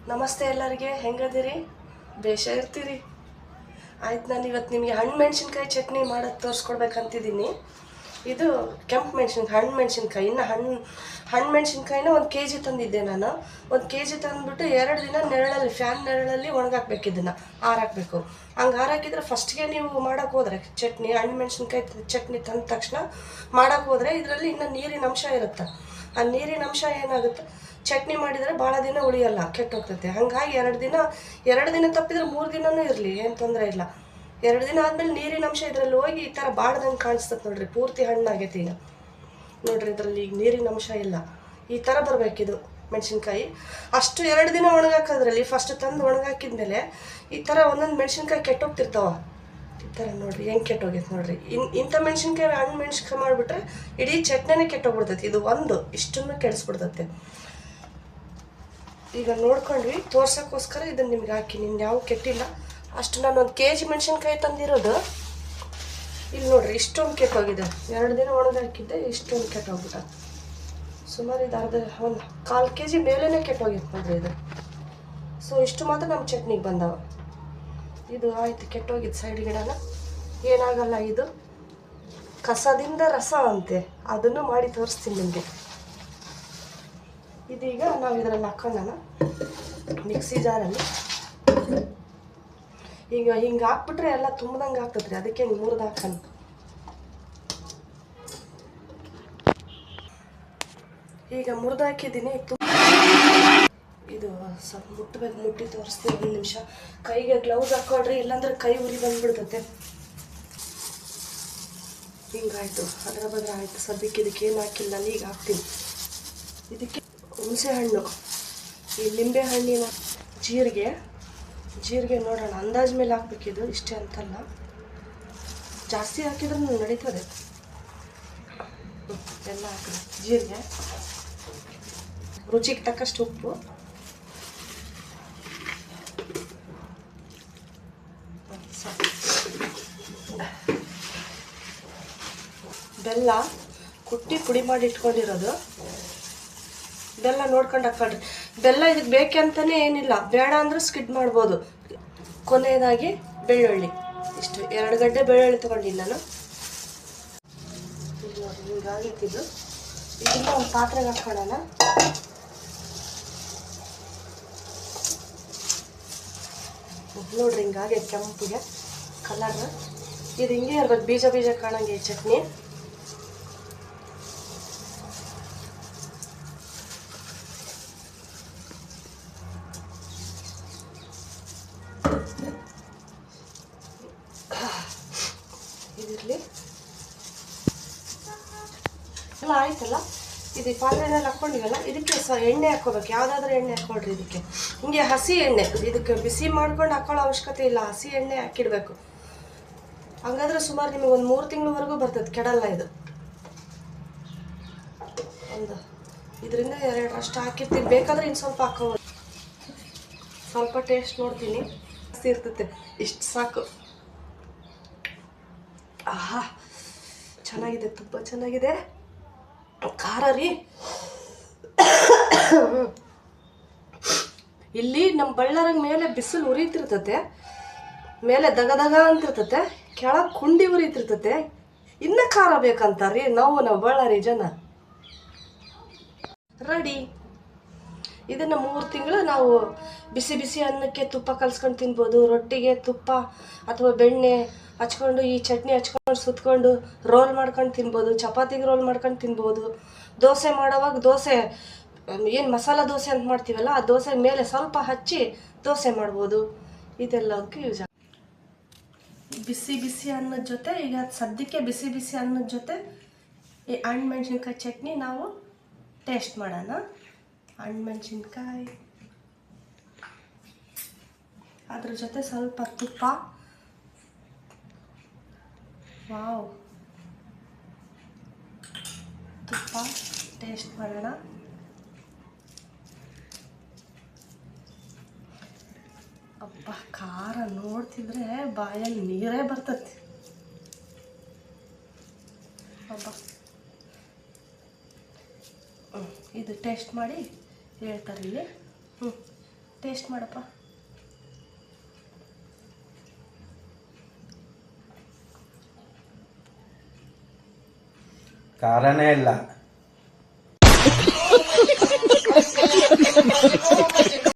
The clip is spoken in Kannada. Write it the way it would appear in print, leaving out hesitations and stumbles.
ನಮಸ್ತೆ ಎಲ್ಲರಿಗೆ, ಹೆಂಗದಿರಿ? ಬೇಷ ಇರ್ತೀರಿ? ಆಯ್ತು, ನಾನು ಇವತ್ತು ನಿಮಗೆ ಹಣ್ಣು ಮೆಣಸಿನ್ಕಾಯಿ ಚಟ್ನಿ ಮಾಡೋದು ತೋರಿಸ್ಕೊಡ್ಬೇಕಂತಿದ್ದೀನಿ. ಇದು ಕೆಂಪು ಹಣ್ಣು ಮೆಣಸಿನ್ಕಾಯಿ. ಇನ್ನು ಹಣ್ಣು ಮೆಣಸಿನ್ಕಾಯಿನ 1 kg ತಂದಿದ್ದೆ ನಾನು. 1 kg ತಂದುಬಿಟ್ಟು 2 ದಿನ ನೆರಳಲ್ಲಿ, ಫ್ಯಾನ್ ನೆರಳಲ್ಲಿ ಒಣಗಾಕ್ಬೇಕು. ಇದನ್ನು ಆರಾಕಬೇಕು. ಹಂಗೆ ಆರಾಕಿದ್ರೆ ಫಸ್ಟ್ಗೆ ನೀವು ಮಾಡೋಕೆ ಹೋದರೆ ಚಟ್ನಿ, ಹಣ್ಣು ಮೆಣಸಿನ್ಕಾಯಿ ಚಟ್ನಿ ತಂದ ತಕ್ಷಣ ಮಾಡೋಕೆ ಹೋದರೆ ಇದರಲ್ಲಿ ಇನ್ನೂ ನೀರಿನ ಅಂಶ ಇರುತ್ತೆ. ಆ ನೀರಿನ ಅಂಶ ಏನಾಗುತ್ತೆ, ಚಟ್ನಿ ಮಾಡಿದರೆ ಭಾಳ ದಿನ ಉಳಿಯಲ್ಲ, ಕೆಟ್ಟೋಗ್ತೈತೆ. ಹಾಗಾಗಿ 2 ದಿನ ತಪ್ಪಿದ್ರೆ 3 ದಿನವೂ ಇರಲಿ, ಏನು ತೊಂದರೆ ಇಲ್ಲ. 2 ದಿನ ಆದಮೇಲೆ ನೀರಿನ ಅಂಶ ಇದರಲ್ಲಿ ಹೋಗಿ ಈ ಥರ ಬಾಡ್ದಂಗೆ ಕಾಣಿಸ್ತದೆ ನೋಡ್ರಿ. ಪೂರ್ತಿ ಹಣ್ಣಾಗೈತಿ. ಈಗ ನೋಡ್ರಿ, ಇದರಲ್ಲಿ ಈಗ ನೀರಿನ ಅಂಶ ಇಲ್ಲ. ಈ ಥರ ಬರಬೇಕಿದು ಮೆಣಸಿನ್ಕಾಯಿ. ಅಷ್ಟು 2 ದಿನ ಒಣಗಾಕೋದ್ರಲ್ಲಿ ಫಸ್ಟ್ ತಂದು ಒಣಗಾಕಿದ್ಮೇಲೆ ಈ ಥರ ಒಂದೊಂದು ಮೆಣಸಿನ್ಕಾಯಿ ಕೆಟ್ಟೋಗ್ತಿರ್ತಾವ. ಈ ಥರ ನೋಡ್ರಿ ಹೆಂಗೆ ಕೆಟ್ಟೋಗೈತೆ ನೋಡ್ರಿ. ಇಂಥ ಮೆಣಸಿನ್ಕಾಯಿ, ಹಣ್ಣು ಮೆಣಸಿನ್ಕಾಯಿ ಮಾಡಿಬಿಟ್ರೆ ಇಡೀ ಚಟ್ನಿನೇ ಕೆಟ್ಟೋಗ್ಬಿಡ್ತೈತಿ. ಇದು ಒಂದು ಇಷ್ಟನ್ನು ಕೆಡಿಸ್ಬಿಡ್ತೈತೆ. ಈಗ ನೋಡ್ಕೊಂಡ್ವಿ, ತೋರ್ಸೋಕ್ಕೋಸ್ಕರ ಇದನ್ನು ನಿಮ್ಗೆ ಹಾಕಿ. ನಿಮ್ಗೆ ಯಾವ ಕೆಟ್ಟಿಲ್ಲ. ಅಷ್ಟು ನಾನು 1 kg ಮೆಣಸಿನ್ಕಾಯಿ ತಂದಿರೋದು. ಇಲ್ಲಿ ನೋಡ್ರಿ, ಇಷ್ಟೊಂದು ಕೆಟ್ಟೋಗಿದೆ. 2 ದಿನ ಒಣಗಾಕಿದ್ದೆ, ಇಷ್ಟೊಂದು ಕೆಟ್ಟೋಗ್ಬಿಟ್ಟ. ಸುಮಾರು ಇದು ಒಂದು 1/4 kg ಮೇಲೇ ಕೆಟ್ಟೋಗಿತ್ತು ನೋಡ್ರಿ ಇದು. ಸೊ ಇಷ್ಟು ಮಾತ್ರ ನಮ್ಮ ಚಟ್ನಿಗೆ ಬಂದವ. ಇದು ಆಯ್ತು, ಕೆಟ್ಟೋಗಿದ್ದು ಸೈಡ್ ಗಿಡನ. ಏನಾಗಲ್ಲ, ಇದು ಕಸದಿಂದ ರಸ ಅಂತೆ. ಅದನ್ನು ಮಾಡಿ ತೋರಿಸ್ತೀನಿ ನಿಮಗೆ. ಇದೀಗ ನಾವು ಇದರಲ್ಲಿ ಹಾಕೋಣ ಮಿಕ್ಸಿ ಜಾರಲ್ಲಿ. ಈಗ ಹಿಂಗೆ ಹಾಕ್ಬಿಟ್ರೆ ಎಲ್ಲ ತುಂಬ್ದಂಗೆ ಆಗ್ತದ್ರಿ. ಅದಕ್ಕೆ ಹಿಂಗೆ ಮುರಿದು ಹಾಕೋಣ. ಈಗ ಮುರಿದು ಹಾಕಿದ್ದೀನಿ. ಇದು ಸ್ವಲ್ಪ ಮುಟ್ಟಿ ತೋರಿಸ್ತೀನಿ. 1 ನಿಮಿಷ. ಕೈಗೆ ಗ್ಲೌಸ್ ಹಾಕೊಳ್ರಿ, ಇಲ್ಲಾಂದ್ರೆ ಕೈ ಉರಿ ಬಂದ್ಬಿಡ್ತೈತೆ. ಹಿಂಗಾಯ್ತು, ಅದರ ಬದ್ರ ಆಯ್ತು. ಸದ್ಯಕ್ಕೆ ಇದಕ್ಕೆ ಏನು ಹಾಕಿಲ್ಲ ನಾನು. ಈಗ ಹಾಕ್ತೀನಿ. ಇದಕ್ಕೆ ಹುಣಸೆ ಹಣ್ಣು, ಈ ಲಿಂಬೆ ಹಣ್ಣಿನ ಜೀರಿಗೆ ನೋಡೋಣ. ಅಂದಾಜು ಮೇಲೆ ಹಾಕ್ಬೇಕಿದು, ಇಷ್ಟೇ ಅಂತಲ್ಲ. ಜಾಸ್ತಿ ಹಾಕಿದ್ರೂ ನಡೀತದೆ. ಎಲ್ಲ ಹಾಕಿದೆ. ಜೀರಿಗೆ, ರುಚಿಗೆ ತಕ್ಕಷ್ಟು ಉಪ್ಪು, ಬೆಲ್ಲ ಕುಟ್ಟಿ ಪುಡಿ ಮಾಡಿ ಇಟ್ಕೊಂಡಿರೋದು. ಬೆಲ್ಲ ನೋಡ್ಕೊಂಡು ಹಾಕ್ಕೊಳ್ರಿ. ಬೆಲ್ಲ ಇದಕ್ಕೆ ಬೇಕೆ ಅಂತಲೇ ಏನಿಲ್ಲ, ಬೇಡ ಅಂದ್ರೆ ಸ್ಕಿಡ್ ಮಾಡ್ಬೋದು. ಕೊನೆಯದಾಗಿ ಬೆಳ್ಳುಳ್ಳಿ, ಇಷ್ಟು 2 ಗಡ್ಡೆ ಬೆಳ್ಳುಳ್ಳಿ ತೊಗೊಂಡಿಲ್ಲ ನಾನು. ಈಗ ನೋಡಿ, ಹಿಂಗಾಗಿತ್ತಿದ್ದು. ಇದನ್ನ ಒಂದು ಪಾತ್ರೆಗೆ ಹಾಕ್ಕೊಳ್ಳೋಣ. ನೋಡ್ರಿ, ಹಿಂಗಾಗೆ ಕೆಂಪಿಗೆ ಕಲರ್. ಇದು ಹಿಂಗೆ ಇರ್ಬೇಕು, ಬೀಜ ಕಾಣಂಗೆ ಈ ಚಟ್ನಿ. ಇದಿರಲಿ. ಎಲ್ಲ ಆಯ್ತಲ್ಲ. ಇದು ಪಾತ್ರೆನಲ್ಲಿ ಹಾಕ್ಕೊಂಡಿವಲ್ಲ, ಇದಕ್ಕೆ ಎಣ್ಣೆ ಹಾಕ್ಕೋಬೇಕು. ಯಾವುದಾದ್ರೂ ಎಣ್ಣೆ ಹಾಕ್ಕೊಳ್ರಿ. ಇದಕ್ಕೆ ಹಿಂಗೆ ಹಸಿ ಎಣ್ಣೆ, ಇದಕ್ಕೆ ಬಿಸಿ ಮಾಡ್ಕೊಂಡು ಹಾಕೊಳ್ಳೋ ಅವಶ್ಯಕತೆ ಇಲ್ಲ. ಹಸಿ ಎಣ್ಣೆ ಹಾಕಿಡಬೇಕು. ಹಂಗಾದ್ರೆ ಸುಮಾರು ನಿಮಗೆ ಒಂದು 3 ತಿಂಗಳವರೆಗೂ ಬರ್ತದೆ, ಕೆಡಲ್ಲ ಇದು. ಒಂದು ಇದರಿಂದ 2 ಅಷ್ಟು ಹಾಕಿರ್ತೀವಿ. ಬೇಕಾದ್ರೆ ಇನ್ನು ಸ್ವಲ್ಪ ಹಾಕೋಬೋದು. ಸ್ವಲ್ಪ ಟೇಸ್ಟ್ ನೋಡ್ತೀನಿ, ಜಾಸ್ತಿ ಇರ್ತೈತೆ. ಇಷ್ಟು ಸಾಕು. ಆಹಾ, ಚೆನ್ನಾಗಿದೆ, ತುಂಬ ಚೆನ್ನಾಗಿದೆ. ಖಾರ ರೀ. ಇಲ್ಲಿ ನಮ್ಮ ಬಳ್ಳಾರಿಗೆ ಮೇಲೆ ಬಿಸಿಲು ಉರಿತಿರ್ತತೆ, ಮೇಲೆ ದಗದಗ ಅಂತಿರ್ತತೆ, ಕೆಳಗೆ ಕುಂಡಿ ಉರಿತಿರ್ತತೆ. ಇನ್ನೂ ಖಾರ ಬೇಕಂತಾರ್ರಿ ನಾವು ಬಳ್ಳಾರಿ ಜನ. ರೆಡಿ. ಇದನ್ನು 3 ತಿಂಗಳು ನಾವು ಬಿಸಿ ಅನ್ನಕ್ಕೆ ತುಪ್ಪ ಕಲ್ಸ್ಕೊಂಡು ತಿನ್ಬೋದು. ರೊಟ್ಟಿಗೆ ತುಪ್ಪ ಅಥವಾ ಬೆಣ್ಣೆ ಹಚ್ಕೊಂಡು, ಈ ಚಟ್ನಿ ಹಚ್ಕೊಂಡು ಸುತ್ಕೊಂಡು ರೋಲ್ ಮಾಡ್ಕೊಂಡು ತಿನ್ಬೋದು. ಚಪಾತಿಗೆ ರೋಲ್ ಮಾಡ್ಕೊಂಡು ತಿನ್ಬೋದು. ದೋಸೆ ಮಾಡೋವಾಗ ದೋಸೆ ಏನು ಮಸಾಲ ದೋಸೆ ಅಂತ ಮಾಡ್ತೀವಲ್ಲ, ಆ ದೋಸೆ ಮೇಲೆ ಸ್ವಲ್ಪ ಹಚ್ಚಿ ದೋಸೆ ಮಾಡ್ಬೋದು. ಇದೆಲ್ಲದಕ್ಕೂ ಯೂಸ್ ಆಗುತ್ತೆ. ಬಿಸಿ ಅನ್ನದ ಜೊತೆ, ಈಗ ಸದ್ಯಕ್ಕೆ ಬಿಸಿ ಅನ್ನದ ಜೊತೆ ಈ ಹಣ್ಣು ಮೆಣಸಿನ್ಕಾಯಿ ಚಟ್ನಿ ನಾವು ಟೇಸ್ಟ್ ಮಾಡೋಣ. ಹಣ್ಣು ಮೆಣಸಿನ್ಕಾಯಿ, ಅದ್ರ ಜೊತೆ ಸ್ವಲ್ಪ ತುಪ್ಪ. ವಾವ್, ತುಪ್ಪ ಟೇಸ್ಟ್ ಮಾಡೋಣ. ಅಪ್ಪ, ಖಾರ ನೋಡ್ತಿದ್ರೆ ಬಾಯಲ್ಲಿ ನೀರೇ ಬರ್ತೈತಿ. ಅಪ್ಪ, ಇದು ಟೇಸ್ಟ್ ಮಾಡಿ ಹೇಳ್ತಾರೆ ಇಲ್ಲಿ. ಟೇಸ್ಟ್ ಮಾಡಪ್ಪ. ಕಾರಣನೇ ಇಲ್ಲ.